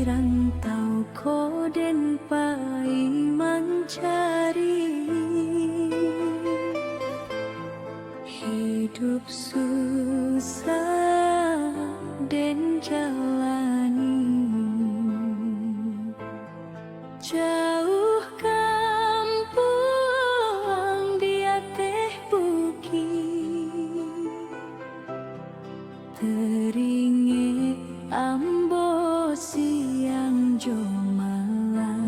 rantau koden pai mencari hidup susah dan jalani jauh kampung dia teh bukit teringe ambo siang jo malam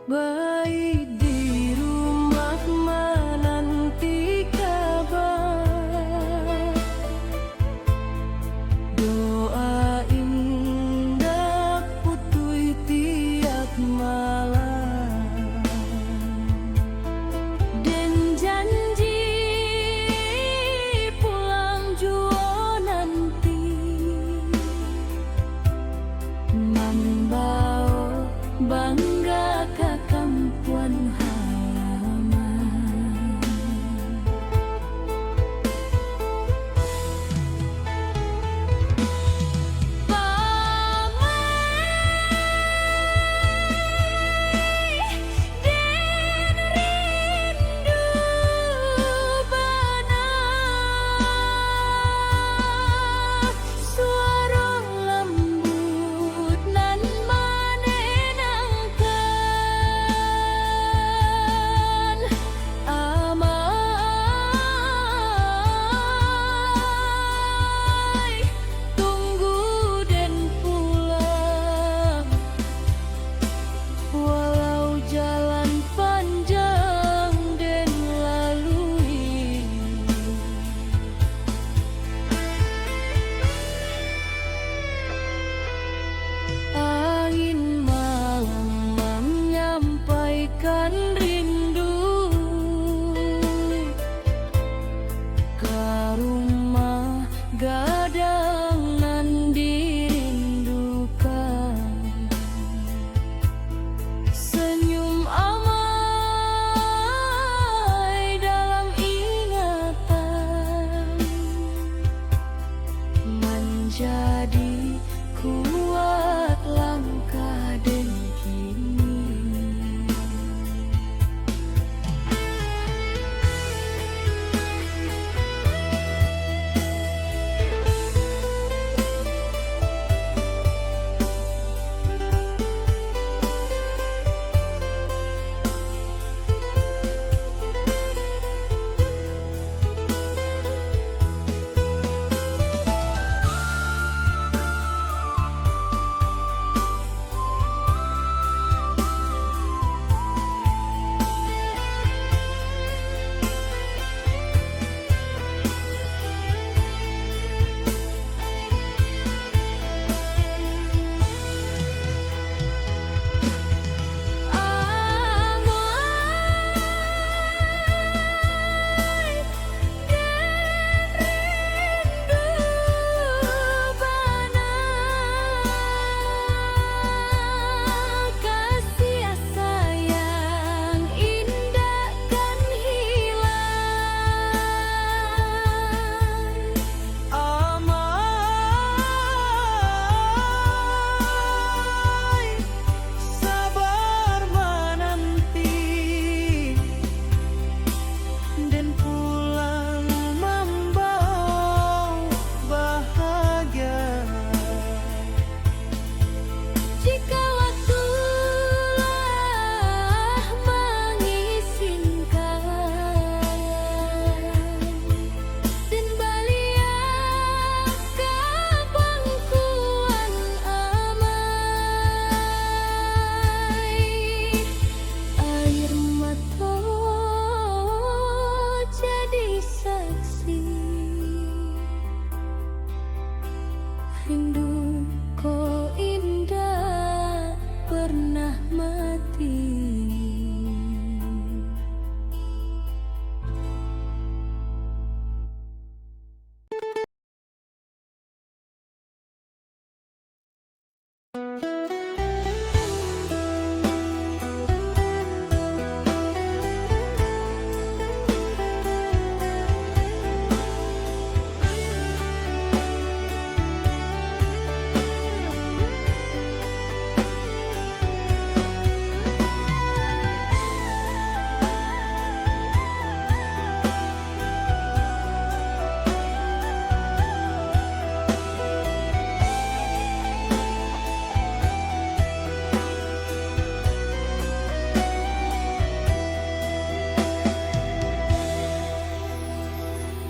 bayi di rumah menanti kabar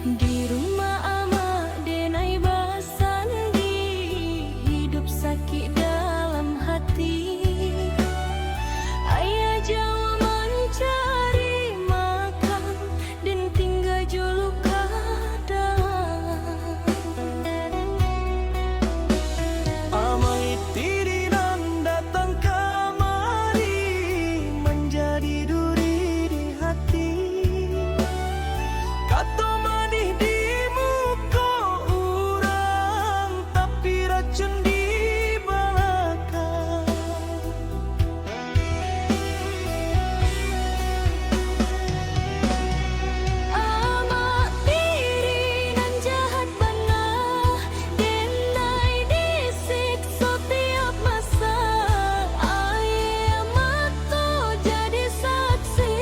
Di rumah ama denai basandi, hidup sakit dalam hati. Ayah Jawa mencari makan dan tinggal julu kadang. Amai tirinan datang kemari, menjadi duri di hati. Kata manis di muka orang, tapi racun di belakang. Amak diri nan jahat benar, denai disiksa tiap masa. Ayah mata jadi saksi,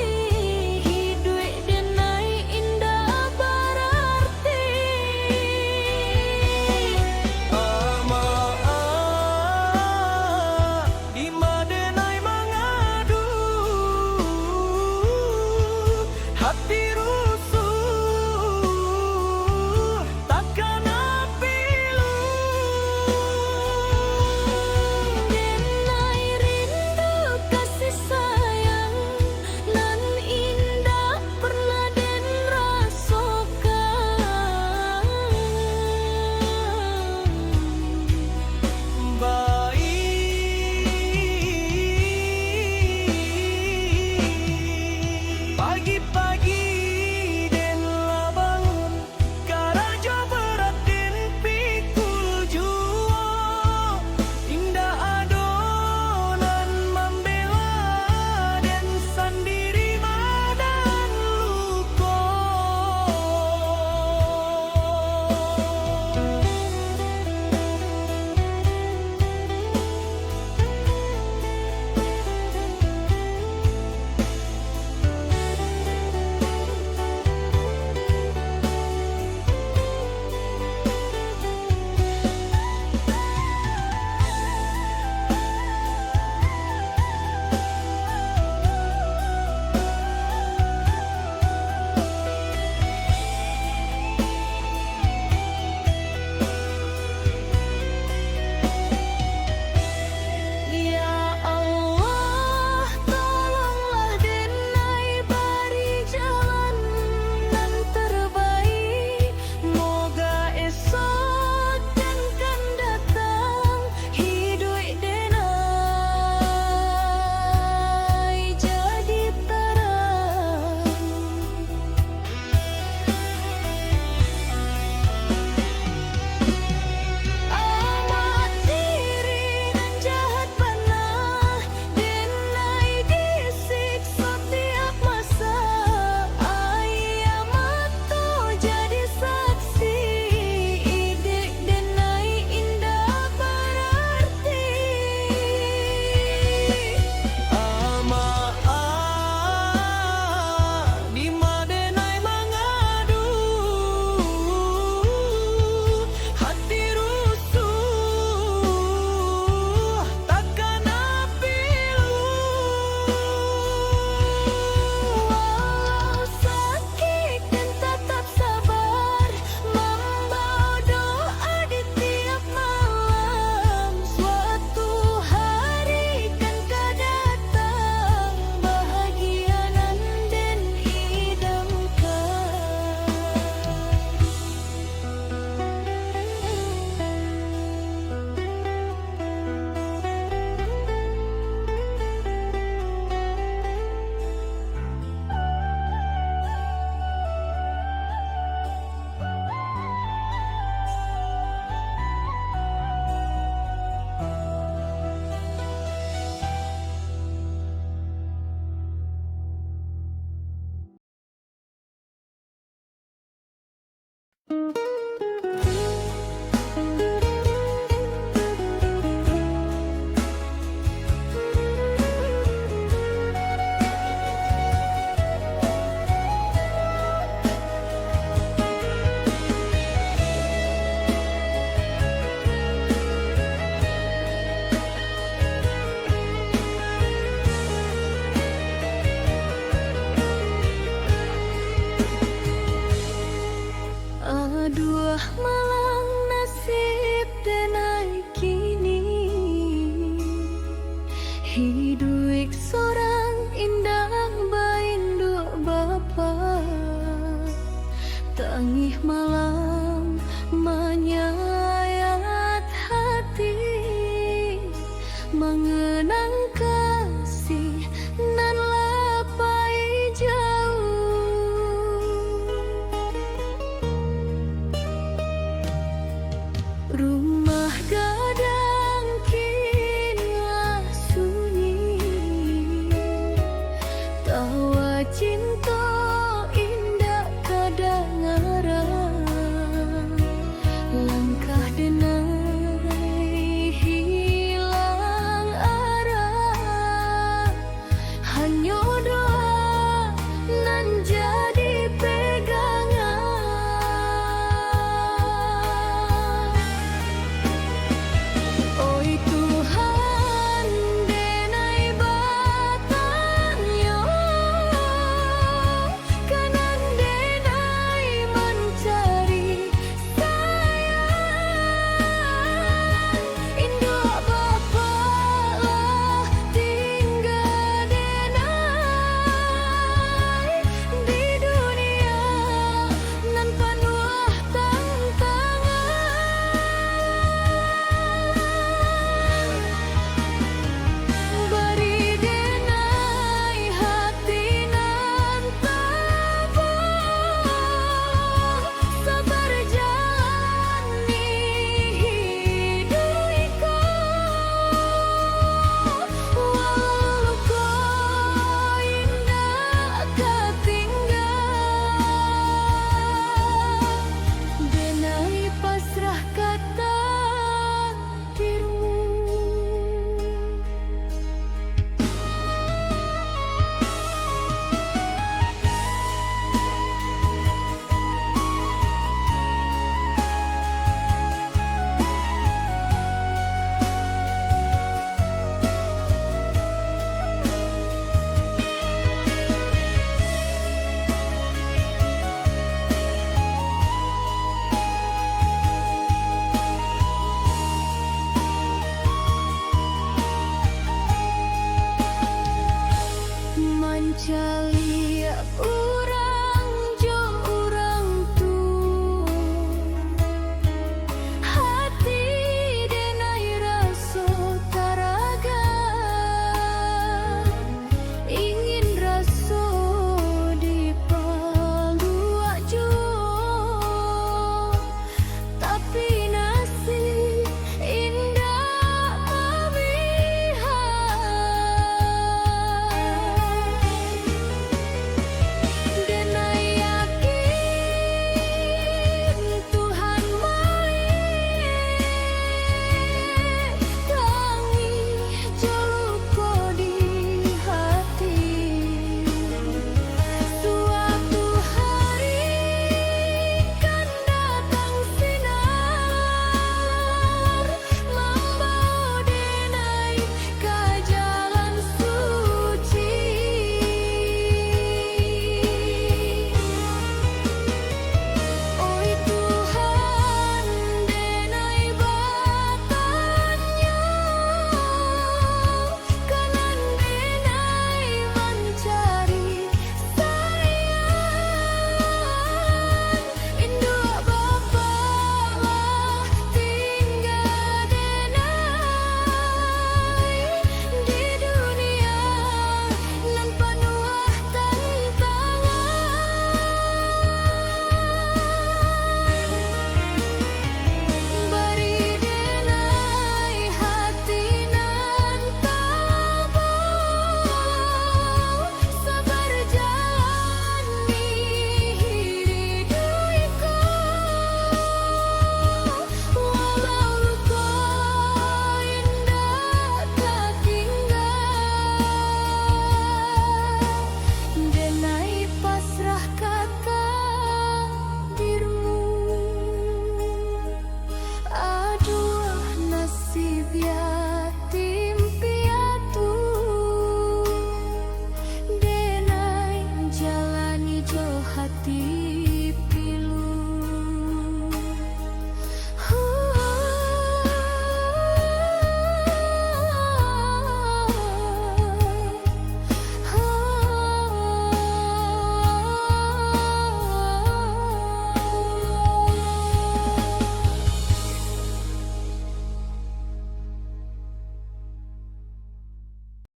hidup denai indah berarti. Di madenai mengadu, hati rusuh, takkan pilu. Denai rindu kasih sayang nan indah pernah den rasakan. Pagi-pagi den lah bangun, karajo berat den pikul jua. Indah adonan membela den sendiri madan luko. Ya Allah, tolonglah denai beri jalan nan terbaik. Moga esok dan kan datang, hidup denai jadi terang. Amat diri nan jahat benar, denai disiksa tiap masa. Ayah mata jadi saksi, hidup denai indah berarti. Di madenai mengadu, hati rusuh, takkan pilu. Walau sakit dan tetap sabar, membawa doa di tiap malam. Suatu hari kan kau datang, bahagia nan den idamkan. Aduh malang nasib denai kini, hidup seorang indah bainduk bapa, tangih malam manya